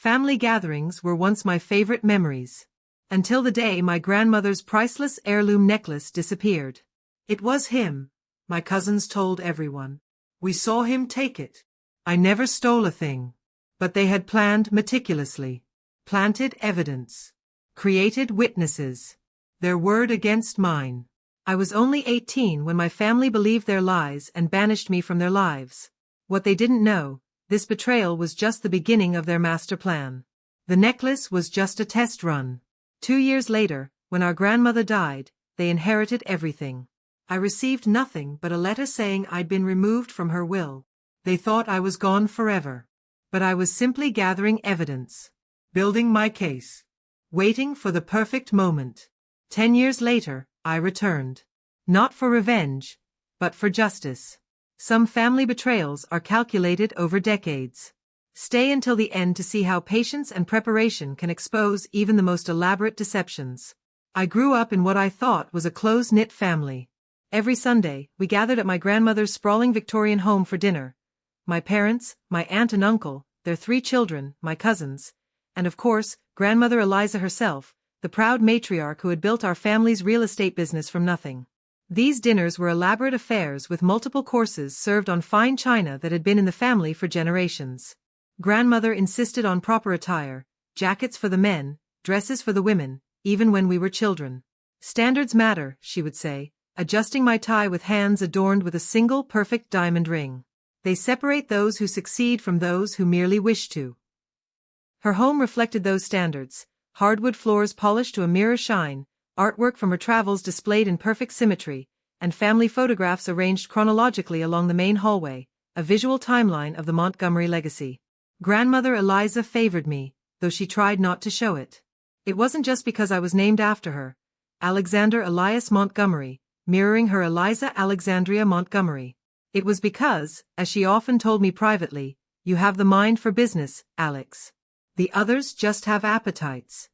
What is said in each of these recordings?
Family gatherings were once my favorite memories. Until the day my grandmother's priceless heirloom necklace disappeared. It was him, my cousins told everyone. We saw him take it. I never stole a thing. But they had planned meticulously. Planted evidence. Created witnesses. Their word against mine. I was only 18 when my family believed their lies and banished me from their lives. What they didn't know, this betrayal was just the beginning of their master plan. The necklace was just a test run. 2 years later, when our grandmother died, they inherited everything. I received nothing but a letter saying I'd been removed from her will. They thought I was gone forever. But I was simply gathering evidence. Building my case. Waiting for the perfect moment. 10 years later, I returned. Not for revenge, but for justice. Some family betrayals are calculated over decades. Stay until the end to see how patience and preparation can expose even the most elaborate deceptions. I grew up in what I thought was a close-knit family. Every Sunday, we gathered at my grandmother's sprawling Victorian home for dinner. My parents, my aunt and uncle, their 3 children, my cousins, and of course, grandmother Eliza herself, the proud matriarch who had built our family's real estate business from nothing. These dinners were elaborate affairs with multiple courses served on fine china that had been in the family for generations. Grandmother insisted on proper attire, jackets for the men, dresses for the women, even when we were children. Standards matter, she would say, adjusting my tie with hands adorned with a single perfect diamond ring. They separate those who succeed from those who merely wish to. Her home reflected those standards, hardwood floors polished to a mirror shine, artwork from her travels displayed in perfect symmetry, and family photographs arranged chronologically along the main hallway, a visual timeline of the Montgomery legacy. Grandmother Eliza favored me, though she tried not to show it. It wasn't just because I was named after her, Alexander Elias Montgomery, mirroring her Eliza Alexandria Montgomery. It was because, as she often told me privately, you have the mind for business, Alex. The others just have appetites.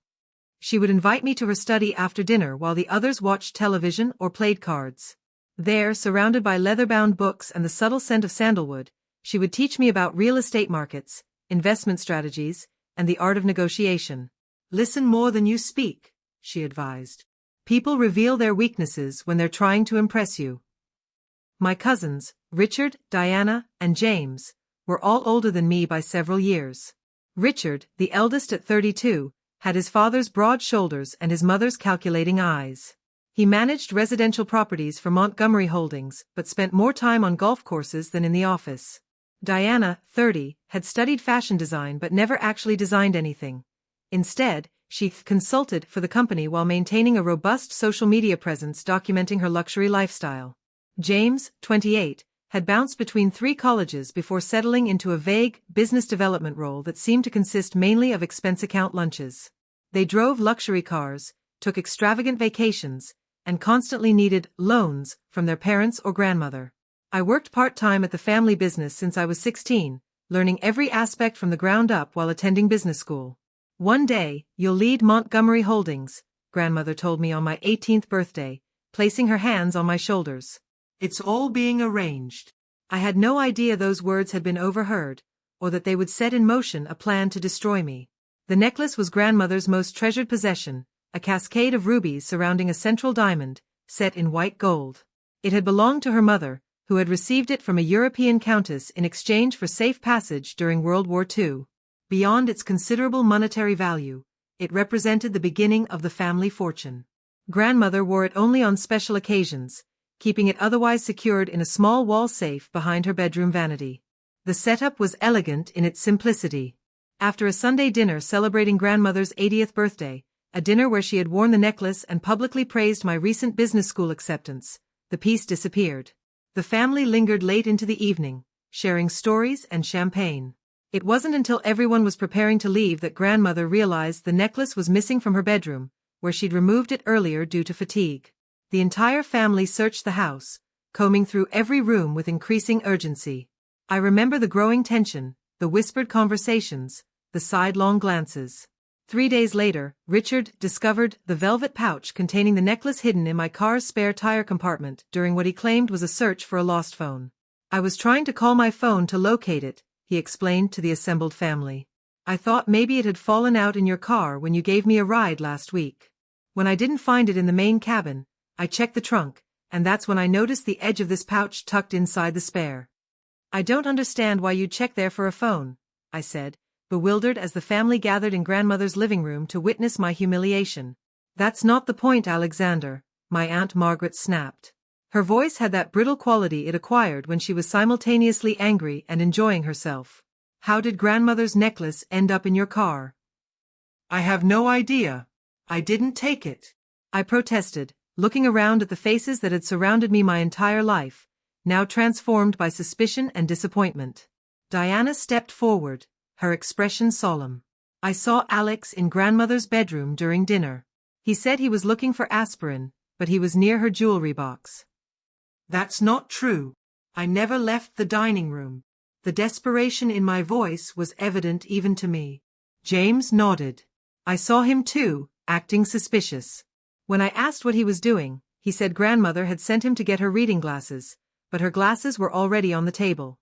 She would invite me to her study after dinner while the others watched television or played cards. There, surrounded by leather-bound books and the subtle scent of sandalwood, she would teach me about real estate markets, investment strategies, and the art of negotiation. Listen more than you speak, she advised. People reveal their weaknesses when they're trying to impress you. My cousins, Richard, Diana, and James, were all older than me by several years. Richard, the eldest at 32, had his father's broad shoulders and his mother's calculating eyes. He managed residential properties for Montgomery Holdings but spent more time on golf courses than in the office. Diana, 30, had studied fashion design but never actually designed anything. Instead, she consulted for the company while maintaining a robust social media presence documenting her luxury lifestyle. James, 28, had bounced between 3 colleges before settling into a vague business development role that seemed to consist mainly of expense account lunches. They drove luxury cars, took extravagant vacations, and constantly needed loans from their parents or grandmother. I worked part-time at the family business since I was 16, learning every aspect from the ground up while attending business school. One day, you'll lead Montgomery Holdings, grandmother told me on my 18th birthday, placing her hands on my shoulders. It's all being arranged. I had no idea those words had been overheard, or that they would set in motion a plan to destroy me. The necklace was grandmother's most treasured possession, a cascade of rubies surrounding a central diamond, set in white gold. It had belonged to her mother, who had received it from a European countess in exchange for safe passage during World War II. Beyond its considerable monetary value, it represented the beginning of the family fortune. Grandmother wore it only on special occasions, keeping it otherwise secured in a small wall safe behind her bedroom vanity. The setup was elegant in its simplicity. After a Sunday dinner celebrating grandmother's 80th birthday, a dinner where she had worn the necklace and publicly praised my recent business school acceptance, the piece disappeared. The family lingered late into the evening, sharing stories and champagne. It wasn't until everyone was preparing to leave that grandmother realized the necklace was missing from her bedroom, where she'd removed it earlier due to fatigue. The entire family searched the house, combing through every room with increasing urgency. I remember the growing tension, the whispered conversations, the sidelong glances. 3 days later, Richard discovered the velvet pouch containing the necklace hidden in my car's spare tire compartment during what he claimed was a search for a lost phone. I was trying to call my phone to locate it, he explained to the assembled family. I thought maybe it had fallen out in your car when you gave me a ride last week. When I didn't find it in the main cabin, I checked the trunk, and that's when I noticed the edge of this pouch tucked inside the spare. I don't understand why you'd check there for a phone, I said, bewildered as the family gathered in grandmother's living room to witness my humiliation. That's not the point, Alexander, my Aunt Margaret snapped. Her voice had that brittle quality it acquired when she was simultaneously angry and enjoying herself. How did grandmother's necklace end up in your car? I have no idea. I didn't take it, I protested, looking around at the faces that had surrounded me my entire life, now transformed by suspicion and disappointment. Diana stepped forward, her expression solemn. I saw Alex in grandmother's bedroom during dinner. He said he was looking for aspirin, but he was near her jewelry box. That's not true. I never left the dining room. The desperation in my voice was evident even to me. James nodded. I saw him too, acting suspicious. When I asked what he was doing, he said grandmother had sent him to get her reading glasses, but her glasses were already on the table.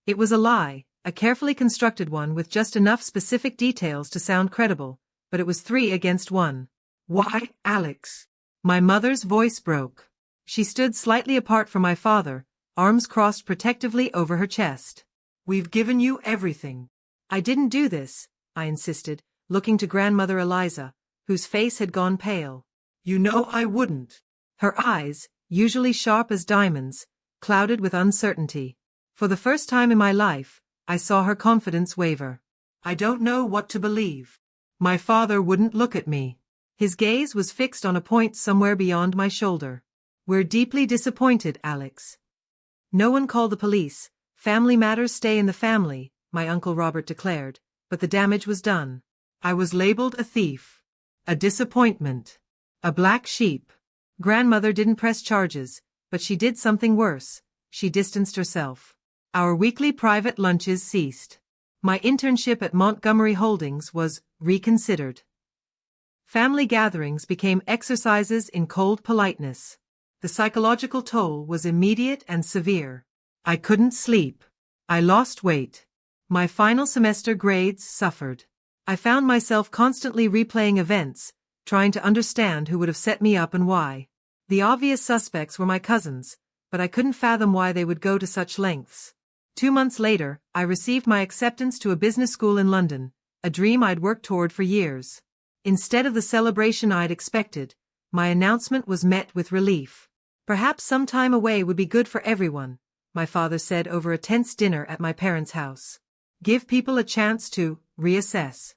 It was a lie, a carefully constructed one with just enough specific details to sound credible, but it was 3 against 1. Why, Alex? My mother's voice broke. She stood slightly apart from my father, arms crossed protectively over her chest. We've given you everything. I didn't do this, I insisted, looking to grandmother Eliza, whose face had gone pale. You know I wouldn't. Her eyes, usually sharp as diamonds, clouded with uncertainty. For the first time in my life, I saw her confidence waver. I don't know what to believe. My father wouldn't look at me. His gaze was fixed on a point somewhere beyond my shoulder. We're deeply disappointed, Alex. No one called the police. Family matters stay in the family, my Uncle Robert declared, but the damage was done. I was labeled a thief, a disappointment, a black sheep. Grandmother didn't press charges, but she did something worse. She distanced herself. Our weekly private lunches ceased. My internship at Montgomery Holdings was reconsidered. Family gatherings became exercises in cold politeness. The psychological toll was immediate and severe. I couldn't sleep. I lost weight. My final semester grades suffered. I found myself constantly replaying events, trying to understand who would have set me up and why. The obvious suspects were my cousins, but I couldn't fathom why they would go to such lengths. 2 months later, I received my acceptance to a business school in London, a dream I'd worked toward for years. Instead of the celebration I'd expected, my announcement was met with relief. Perhaps some time away would be good for everyone, my father said over a tense dinner at my parents' house. Give people a chance to reassess.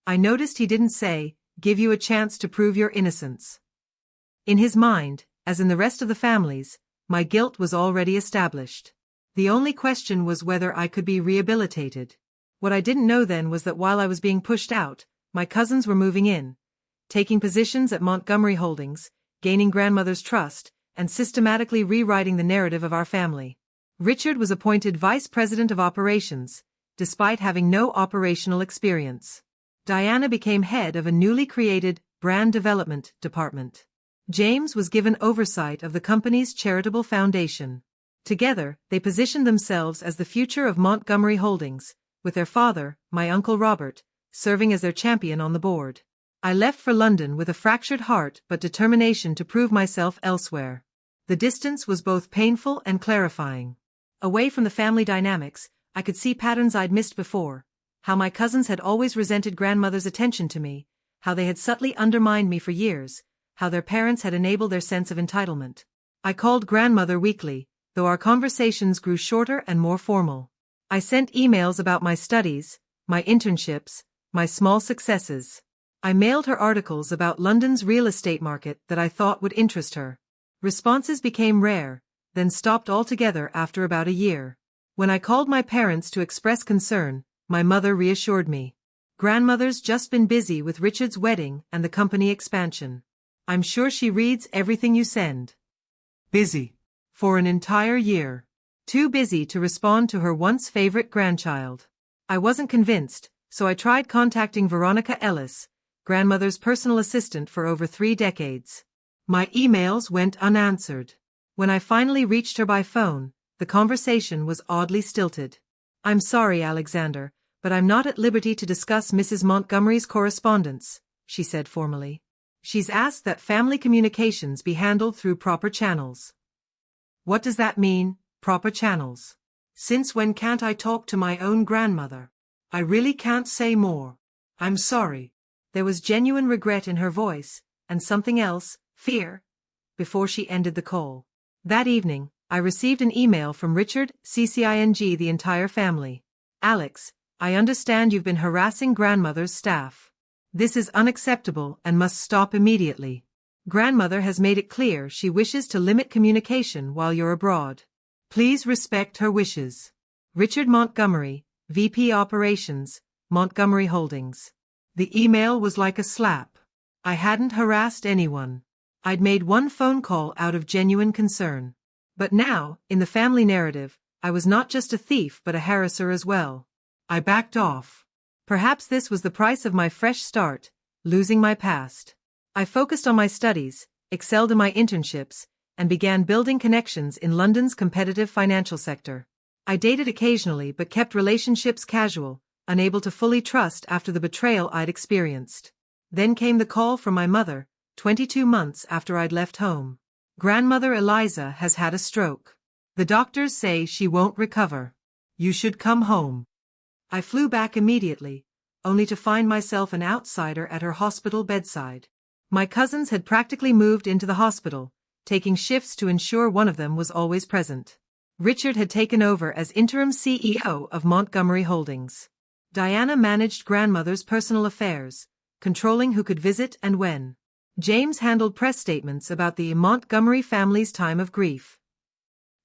I noticed he didn't say, give you a chance to prove your innocence. In his mind, as in the rest of the family's, my guilt was already established. The only question was whether I could be rehabilitated. What I didn't know then was that while I was being pushed out, my cousins were moving in, taking positions at Montgomery Holdings, gaining grandmother's trust, and systematically rewriting the narrative of our family. Richard was appointed vice president of operations, despite having no operational experience. Diana became head of a newly created brand development department. James was given oversight of the company's charitable foundation. Together, they positioned themselves as the future of Montgomery Holdings, with their father, my Uncle Robert, serving as their champion on the board. I left for London with a fractured heart but determination to prove myself elsewhere. The distance was both painful and clarifying. Away from the family dynamics, I could see patterns I'd missed before, how my cousins had always resented grandmother's attention to me, how they had subtly undermined me for years, how their parents had enabled their sense of entitlement. I called grandmother weekly, though our conversations grew shorter and more formal. I sent emails about my studies, my internships, my small successes. I mailed her articles about London's real estate market that I thought would interest her. Responses became rare, then stopped altogether after about a year. When I called my parents to express concern, my mother reassured me. Grandmother's just been busy with Richard's wedding and the company expansion. I'm sure she reads everything you send. Busy. For an entire year. Too busy to respond to her once favorite grandchild. I wasn't convinced, so I tried contacting Veronica Ellis, grandmother's personal assistant for over 3 decades. My emails went unanswered. When I finally reached her by phone, the conversation was oddly stilted. I'm sorry, Alexander, But I'm not at liberty to discuss Mrs. Montgomery's correspondence, she said formally. She's asked that family communications be handled through proper channels. What does that mean, proper channels? Since when can't I talk to my own grandmother? I really can't say more. I'm sorry. There was genuine regret in her voice, and something else, fear, before she ended the call. That evening, I received an email from Richard, CCING the entire family. Alex, I understand you've been harassing grandmother's staff. This is unacceptable and must stop immediately. Grandmother has made it clear she wishes to limit communication while you're abroad. Please respect her wishes. Richard Montgomery, VP Operations, Montgomery Holdings. The email was like a slap. I hadn't harassed anyone. I'd made one phone call out of genuine concern. But now, in the family narrative, I was not just a thief but a harasser as well. I backed off. Perhaps this was the price of my fresh start, losing my past. I focused on my studies, excelled in my internships, and began building connections in London's competitive financial sector. I dated occasionally but kept relationships casual, unable to fully trust after the betrayal I'd experienced. Then came the call from my mother, 22 months after I'd left home. Grandmother Eliza has had a stroke. The doctors say she won't recover. You should come home. I flew back immediately, only to find myself an outsider at her hospital bedside. My cousins had practically moved into the hospital, taking shifts to ensure one of them was always present. Richard had taken over as interim CEO of Montgomery Holdings. Diana managed grandmother's personal affairs, controlling who could visit and when. James handled press statements about the Montgomery family's time of grief.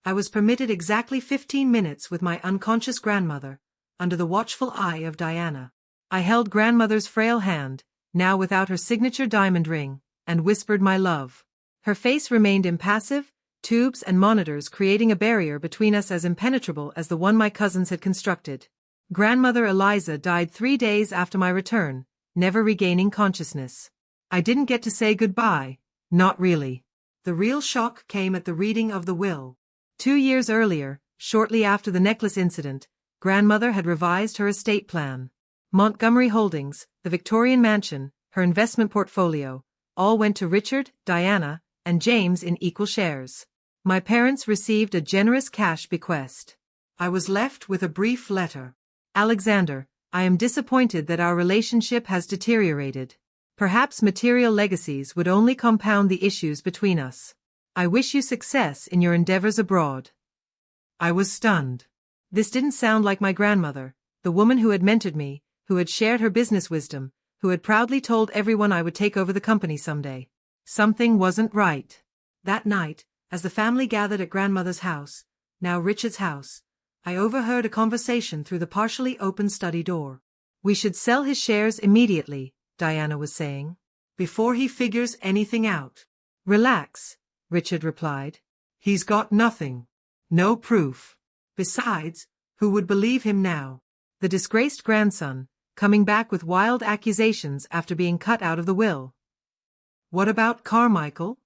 I was permitted exactly 15 minutes with my unconscious grandmother, under the watchful eye of Diana. I held grandmother's frail hand, now without her signature diamond ring, and whispered my love. Her face remained impassive, tubes and monitors creating a barrier between us as impenetrable as the one my cousins had constructed. Grandmother Eliza died 3 days after my return, never regaining consciousness. I didn't get to say goodbye, not really. The real shock came at the reading of the will. 2 years earlier, shortly after the necklace incident, grandmother had revised her estate plan. Montgomery Holdings, the Victorian mansion, her investment portfolio, all went to Richard, Diana, and James in equal shares. My parents received a generous cash bequest. I was left with a brief letter. Alexander, I am disappointed that our relationship has deteriorated. Perhaps material legacies would only compound the issues between us. I wish you success in your endeavors abroad. I was stunned. This didn't sound like my grandmother, the woman who had mentored me, who had shared her business wisdom, who had proudly told everyone I would take over the company someday. Something wasn't right. That night, as the family gathered at grandmother's house, now Richard's house, I overheard a conversation through the partially open study door. We should sell his shares immediately, Diana was saying, before he figures anything out. Relax, Richard replied. He's got nothing. No proof. Besides, who would believe him now? The disgraced grandson, coming back with wild accusations after being cut out of the will. What about Carmichael?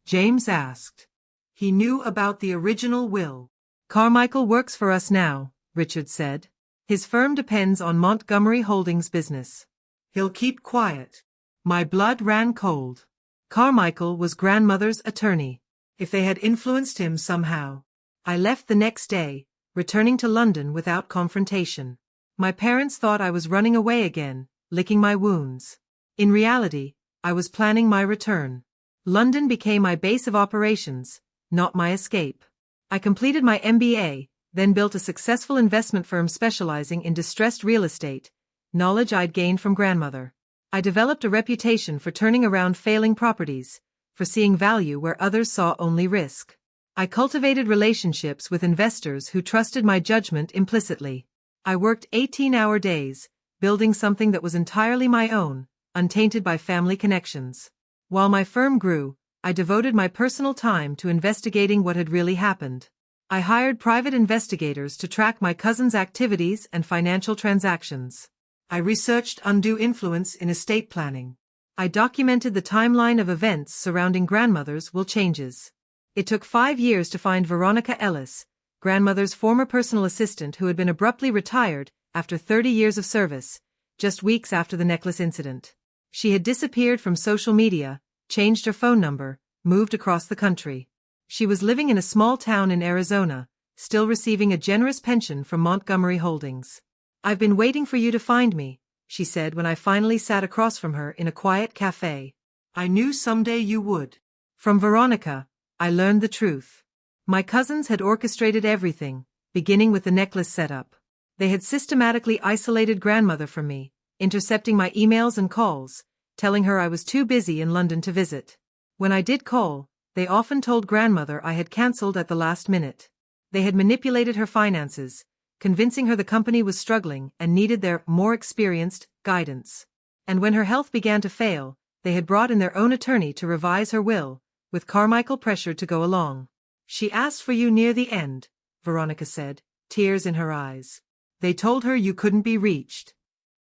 James asked. He knew about the original will. Carmichael works for us now, Richard said. His firm depends on Montgomery Holdings business. He'll keep quiet. My blood ran cold. Carmichael was grandmother's attorney. If they had influenced him somehow. I left the next day, returning to London without confrontation. My parents thought I was running away again, licking my wounds. In reality, I was planning my return. London became my base of operations, not my escape. I completed my MBA, then built a successful investment firm specializing in distressed real estate, knowledge I'd gained from grandmother. I developed a reputation for turning around failing properties, for seeing value where others saw only risk. I cultivated relationships with investors who trusted my judgment implicitly. I worked 18-hour days, building something that was entirely my own, untainted by family connections. While my firm grew, I devoted my personal time to investigating what had really happened. I hired private investigators to track my cousin's activities and financial transactions. I researched undue influence in estate planning. I documented the timeline of events surrounding grandmother's will changes. It took 5 years to find Veronica Ellis, grandmother's former personal assistant who had been abruptly retired after 30 years of service, just weeks after the necklace incident. She had disappeared from social media, changed her phone number, moved across the country. She was living in a small town in Arizona, still receiving a generous pension from Montgomery Holdings. "I've been waiting for you to find me," she said when I finally sat across from her in a quiet cafe. "I knew someday you would." From Veronica, I learned the truth. My cousins had orchestrated everything, beginning with the necklace setup. They had systematically isolated grandmother from me, intercepting my emails and calls, telling her I was too busy in London to visit. When I did call, they often told grandmother I had cancelled at the last minute. They had manipulated her finances, convincing her the company was struggling and needed their more experienced guidance. And when her health began to fail, they had brought in their own attorney to revise her will, with Carmichael pressured to go along. "She asked for you near the end," Veronica said, tears in her eyes. "They told her you couldn't be reached."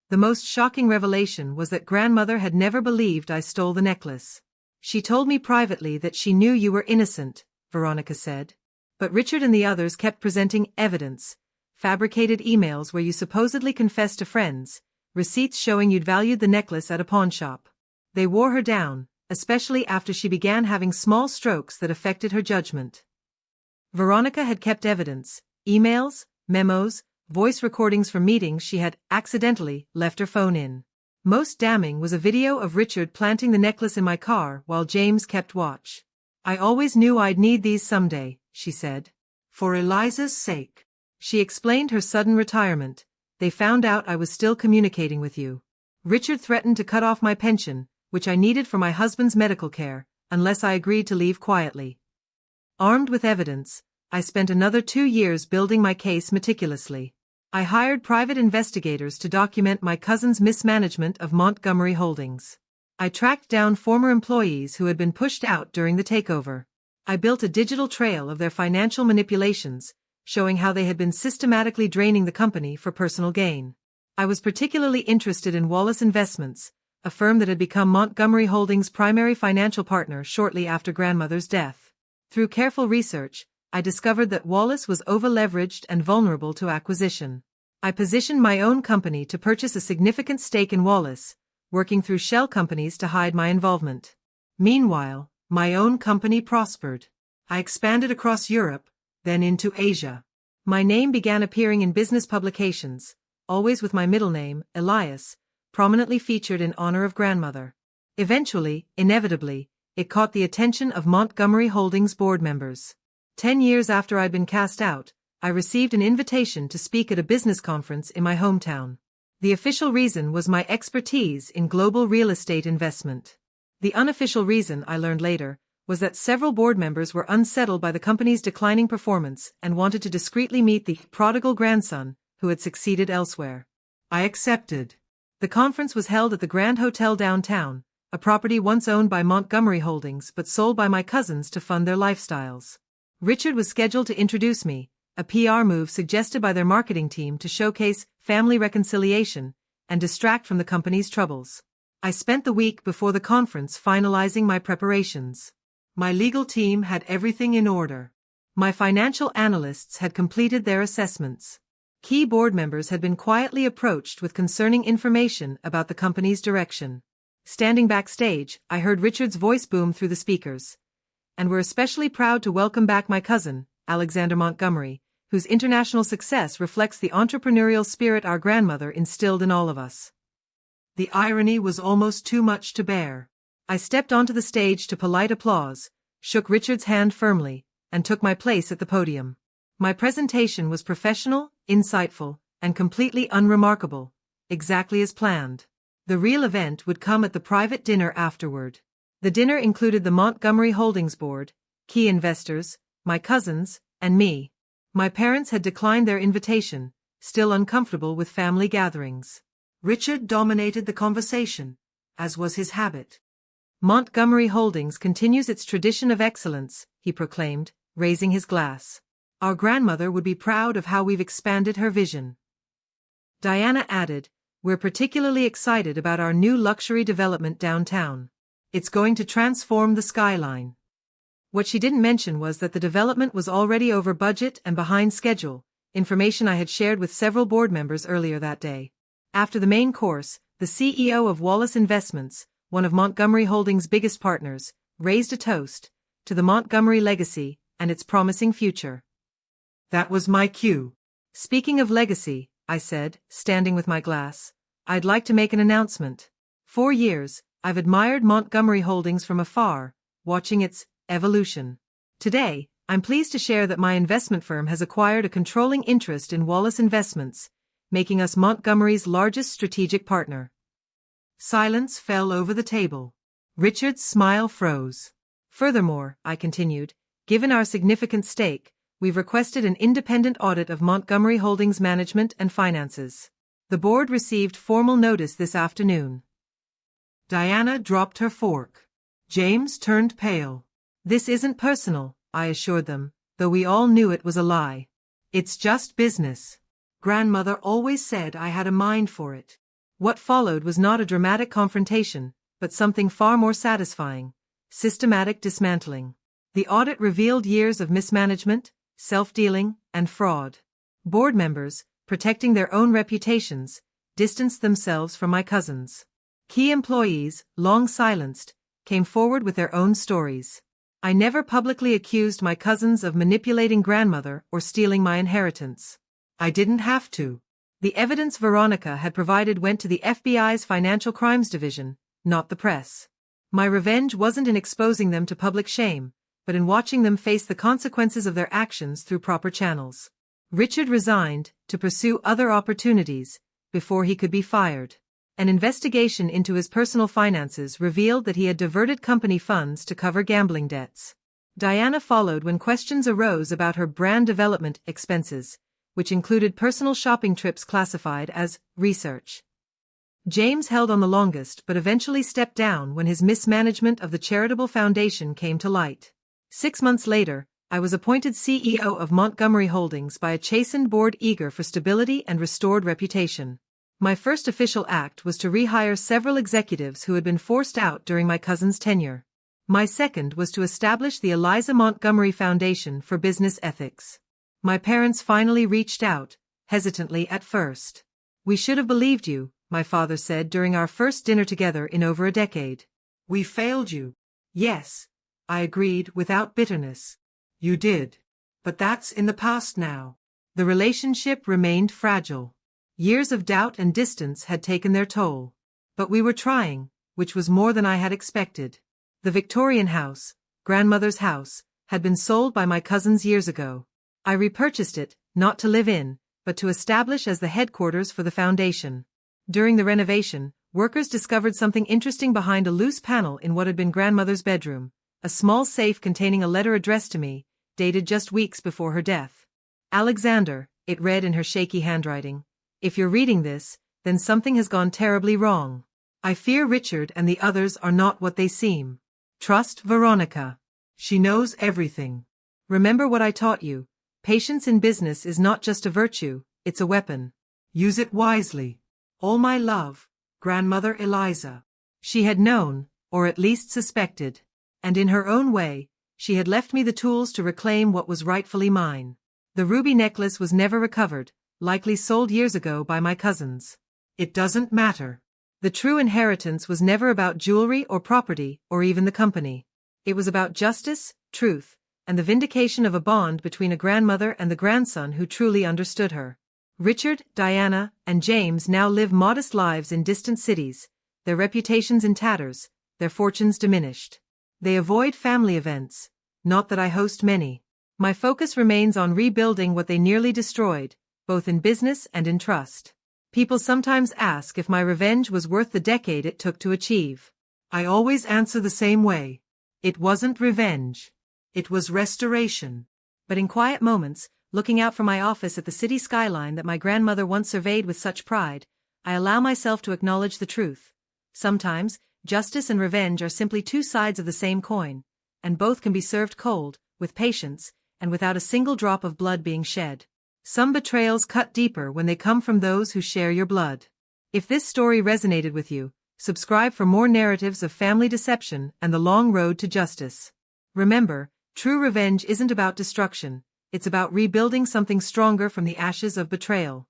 The most shocking revelation was that grandmother had never believed I stole the necklace. "She told me privately that she knew you were innocent," Veronica said. "But Richard and the others kept presenting evidence, fabricated emails where you supposedly confessed to friends, receipts showing you'd valued the necklace at a pawnshop. They wore her down, especially after she began having small strokes that affected her judgment." Veronica had kept evidence, emails, memos, voice recordings from meetings she had accidentally left her phone in. Most damning was a video of Richard planting the necklace in my car while James kept watch. "I always knew I'd need these someday," she said. "For Eliza's sake." She explained her sudden retirement. "They found out I was still communicating with you. Richard threatened to cut off my pension, which I needed for my husband's medical care, unless I agreed to leave quietly." Armed with evidence, I spent another 2 years building my case meticulously. I hired private investigators to document my cousin's mismanagement of Montgomery Holdings. I tracked down former employees who had been pushed out during the takeover. I built a digital trail of their financial manipulations, showing how they had been systematically draining the company for personal gain. I was particularly interested in Wallace Investments, a firm that had become Montgomery Holdings' primary financial partner shortly after grandmother's death. Through careful research, I discovered that Wallace was over-leveraged and vulnerable to acquisition. I positioned my own company to purchase a significant stake in Wallace, working through shell companies to hide my involvement. Meanwhile, my own company prospered. I expanded across Europe, then into Asia. My name began appearing in business publications, always with my middle name, Elias, prominently featured in honor of grandmother. Eventually, inevitably, it caught the attention of Montgomery Holdings board members. 10 years after I'd been cast out, I received an invitation to speak at a business conference in my hometown. The official reason was my expertise in global real estate investment. The unofficial reason, I learned later, was that several board members were unsettled by the company's declining performance and wanted to discreetly meet the prodigal grandson who had succeeded elsewhere. I accepted. The conference was held at the Grand Hotel downtown, a property once owned by Montgomery Holdings but sold by my cousins to fund their lifestyles. Richard was scheduled to introduce me, a PR move suggested by their marketing team to showcase family reconciliation and distract from the company's troubles. I spent the week before the conference finalizing my preparations. My legal team had everything in order. My financial analysts had completed their assessments. Key board members had been quietly approached with concerning information about the company's direction. Standing backstage, I heard Richard's voice boom through the speakers. "And we're especially proud to welcome back my cousin, Alexander Montgomery, whose international success reflects the entrepreneurial spirit our grandmother instilled in all of us." The irony was almost too much to bear. I stepped onto the stage to polite applause, shook Richard's hand firmly, and took my place at the podium. My presentation was professional, insightful, and completely unremarkable, exactly as planned. The real event would come at the private dinner afterward. The dinner included the Montgomery Holdings board, key investors, my cousins, and me. My parents had declined their invitation, still uncomfortable with family gatherings. Richard dominated the conversation, as was his habit. "Montgomery Holdings continues its tradition of excellence," he proclaimed, raising his glass. "Our grandmother would be proud of how we've expanded her vision." Diana added, "We're particularly excited about our new luxury development downtown. It's going to transform the skyline." What she didn't mention was that the development was already over budget and behind schedule, information I had shared with several board members earlier that day. After the main course, the CEO of Wallace Investments, one of Montgomery Holdings' biggest partners, raised a toast to the Montgomery legacy and its promising future. That was my cue. Speaking of legacy, I said, standing with my glass, I'd like to make an announcement. For years, I've admired Montgomery Holdings from afar, watching its evolution. Today, I'm pleased to share that my investment firm has acquired a controlling interest in Wallace Investments, making us Montgomery's largest strategic partner. Silence fell over the table. Richard's smile froze. Furthermore, I continued, given our significant stake, we've requested an independent audit of Montgomery Holdings' management and finances. The board received formal notice this afternoon. Diana dropped her fork. James turned pale. This isn't personal, I assured them, though we all knew it was a lie. It's just business. Grandmother always said I had a mind for it. What followed was not a dramatic confrontation, but something far more satisfying: systematic dismantling. The audit revealed years of mismanagement, self-dealing, and fraud. Board members, protecting their own reputations, distanced themselves from my cousins. Key employees, long silenced, came forward with their own stories. I never publicly accused my cousins of manipulating grandmother or stealing my inheritance. I didn't have to. The evidence Veronica had provided went to the FBI's Financial Crimes Division, not the press. My revenge wasn't in exposing them to public shame, but in watching them face the consequences of their actions through proper channels. Richard resigned to pursue other opportunities before he could be fired. An investigation into his personal finances revealed that he had diverted company funds to cover gambling debts. Diana followed when questions arose about her brand development expenses, which included personal shopping trips classified as research. James held on the longest but eventually stepped down when his mismanagement of the charitable foundation came to light. 6 months later, I was appointed CEO of Montgomery Holdings by a chastened board eager for stability and restored reputation. My first official act was to rehire several executives who had been forced out during my cousin's tenure. My second was to establish the Eliza Montgomery Foundation for Business Ethics. My parents finally reached out, hesitantly at first. We should have believed you, my father said during our first dinner together in over a decade. We failed you. Yes, I agreed without bitterness. You did. But that's in the past now. The relationship remained fragile. Years of doubt and distance had taken their toll. But we were trying, which was more than I had expected. The Victorian house, grandmother's house, had been sold by my cousins years ago. I repurchased it, not to live in, but to establish as the headquarters for the foundation. During the renovation, workers discovered something interesting behind a loose panel in what had been grandmother's bedroom, a small safe containing a letter addressed to me, dated just weeks before her death. Alexander, it read in her shaky handwriting. If you're reading this, then something has gone terribly wrong. I fear Richard and the others are not what they seem. Trust Veronica. She knows everything. Remember what I taught you. Patience in business is not just a virtue, it's a weapon. Use it wisely. All my love, Grandmother Eliza. She had known, or at least suspected. And in her own way, she had left me the tools to reclaim what was rightfully mine. The ruby necklace was never recovered, likely sold years ago by my cousins. It doesn't matter. The true inheritance was never about jewelry or property or even the company. It was about justice, truth, and the vindication of a bond between a grandmother and the grandson who truly understood her. Richard, Diana, and James now live modest lives in distant cities, their reputations in tatters, their fortunes diminished. They avoid family events, not that I host many. My focus remains on rebuilding what they nearly destroyed, both in business and in trust. People sometimes ask if my revenge was worth the decade it took to achieve. I always answer the same way. It wasn't revenge. It was restoration. But in quiet moments, looking out from my office at the city skyline that my grandmother once surveyed with such pride, I allow myself to acknowledge the truth. Sometimes, justice and revenge are simply two sides of the same coin, and both can be served cold, with patience, and without a single drop of blood being shed. Some betrayals cut deeper when they come from those who share your blood. If this story resonated with you, subscribe for more narratives of family deception and the long road to justice. Remember, true revenge isn't about destruction, it's about rebuilding something stronger from the ashes of betrayal.